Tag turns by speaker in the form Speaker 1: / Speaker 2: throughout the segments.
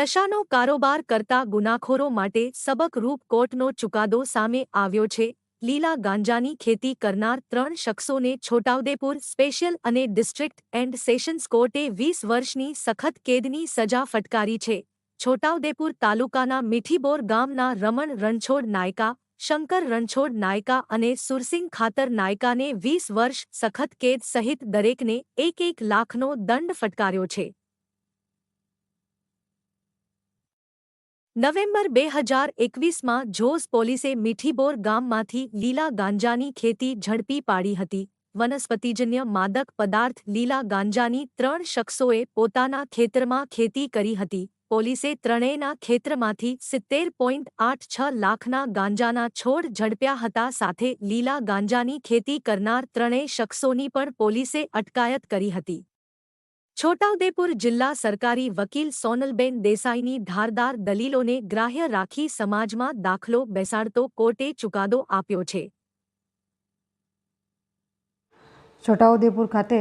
Speaker 1: નશાનો કારોબાર કરતા ગુનાખોરો માટે સબકરૂપ કોર્ટનો ચુકાદો સામે આવ્યો છે। લીલા ગાંજાની ખેતી કરનાર 3 શખ્સોને છોટાઉદેપુર સ્પેશિયલ અને ડિસ્ટ્રિક્ટ એન્ડ સેશન્સ કોર્ટે 20 વર્ષની સખત કેદની સજા ફટકારી છે। છોટાઉદેપુર તાલુકાના મીઠીબોર ગામના રમણ રણછોડ નાયકા, શંકર રણછોડ નાયકા અને સુરસિંગ ખાતર નાયકાને 20 વર્ષ સખત કેદ સહિત દરેકને 1-1 લાખનો દંડ ફટકાર્યો છે। નવેમ્બર 2021માં જોઝ પોલીસે મીઠીબોર ગામમાંથી લીલા ગાંજાની ખેતી ઝડપી પાડી હતી। વનસ્પતિજન્ય માદક પદાર્થ લીલા ગાંજાની 3 શખ્સોએ પોતાના ખેતરમાં ખેતી કરી હતી। પોલીસે ત્રણેયના ખેતરમાંથી 70.86 લાખના ગાંજાના છોડ ઝડપ્યા હતા। સાથે લીલા ગાંજાની ખેતી કરનાર ત્રણેય શખ્સોની પણ પોલીસે અટકાયત કરી હતી। છોટાઉદેપુર જિલ્લા સરકારી વકીલ સોનલબેન દેસાઈની ધારદાર દલીલોને ગ્રાહ્ય રાખી સમાજમાં દાખલો બેસાડતો કોર્ટે ચુકાદો આપ્યો છે।
Speaker 2: છોટાઉદેપુર ખાતે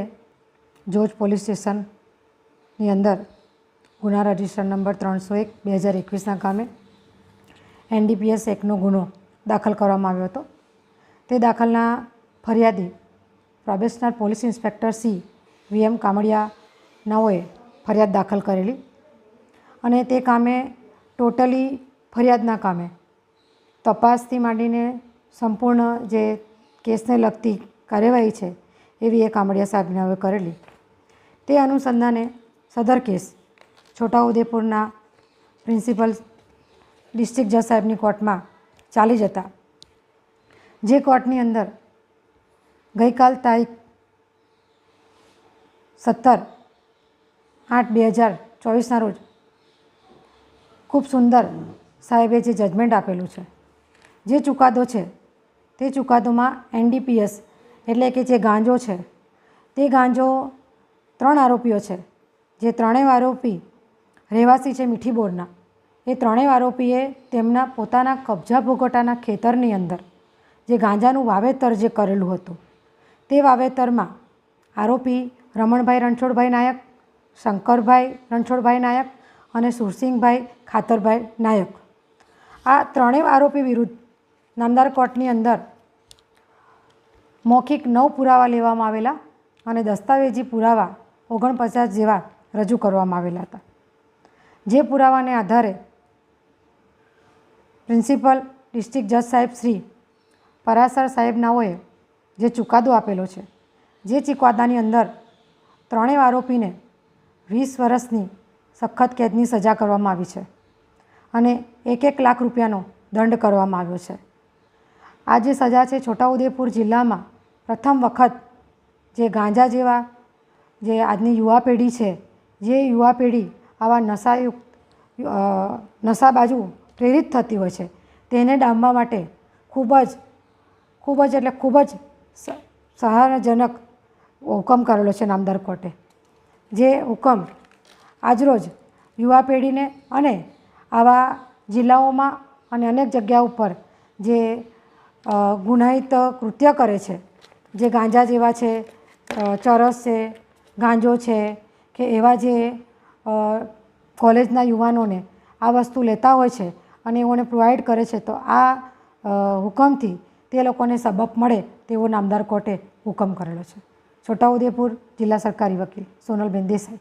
Speaker 2: જોજ પોલીસ સ્ટેશનની અંદર ગુના રજિસ્ટર નંબર 301/2021ના કામે NDPS એક્ટનો ગુનો દાખલ કરવામાં આવ્યો હતો। તે દાખલના ફરિયાદી probationer police inspector C VM Kamadiya નાઓએ ફરિયાદ દાખલ કરેલી અને તે કામે ટોટલી ફરિયાદના કામે તપાસથી માંડીને સંપૂર્ણ જે કેસને લગતી કાર્યવાહી છે એવી એ કામડિયા સાહેબને કરેલી। તે અનુસંધાને સદર કેસ છોટાઉદેપુરના પ્રિન્સિપલ ડિસ્ટ્રિક્ટ જજ સાહેબની કોર્ટમાં ચાલી જતા જે કોર્ટની અંદર ગઈકાલ તારીખ 17/8/2024ના રોજ ખૂબ સુંદર સાહેબે જે જજમેન્ટ આપેલું છે, જે ચુકાદો છે તે ચુકાદોમાં NDPS એટલે કે જે ગાંજો છે તે ગાંજો 3 આરોપીઓ છે, જે ત્રણેય આરોપી રહેવાસી છે મીઠીબોરના। એ ત્રણેય આરોપીએ તેમના પોતાના કબજા ભોગવટાના ખેતરની અંદર જે ગાંજાનું વાવેતર જે કરેલું હતું તે વાવેતરમાં આરોપી રમણભાઈ રણછોડભાઈ નાયક, શંકરભાઈ રણછોડભાઈ નાયક અને સુરસિંગભાઈ ખાતરભાઈ નાયક આ ત્રણેય આરોપી વિરુદ્ધ નામદાર કોર્ટની અંદર મૌખિક 9 પુરાવા લેવામાં આવેલા અને દસ્તાવેજી પુરાવા 49 જેવા રજૂ કરવામાં આવેલા હતા। જે પુરાવાને આધારે પ્રિન્સિપલ ડિસ્ટ્રિક્ટ જજ સાહેબ શ્રી પરાસર સાહેબ નાઓએ જે ચુકાદો આપેલો છે, જે ચુકાદાની અંદર ત્રણેય આરોપીને 20 વર્ષની સખત કેદની સજા કરવામાં આવી છે અને 1-1 લાખ રૂપિયાનો દંડ કરવામાં આવ્યો છે। આ જે સજા છે છોટાઉદેપુર જિલ્લામાં પ્રથમ વખત જે ગાંજા જેવા જે આજની યુવા પેઢી છે, જે યુવા પેઢી આવા નશા બાજુ પ્રેરિત થતી હોય છે તેને ડામવા માટે ખૂબ જ સહાયજનક હુકમ કરેલો છે નામદાર કોર્ટે। જે હુકમ આજરોજ યુવા પેઢીને અને આવા જિલ્લાઓમાં અને અનેક જગ્યા ઉપર જે ગુનાહિત કૃત્ય કરે છે, જે ગાંજા જેવા છે, ચરસ છે, ગાંજો છે કે એવા જે કોલેજના યુવાનોને આ વસ્તુ લેતા હોય છે અને એઓને પ્રોવાઈડ કરે છે, તો આ હુકમથી તે લોકોને સબક મળે તેવો નામદાર કોર્ટે હુકમ કરેલો છે। છોટાઉદેપુર જિલ્લા સરકારી વકીલ સોનલબેન દેસાઈ।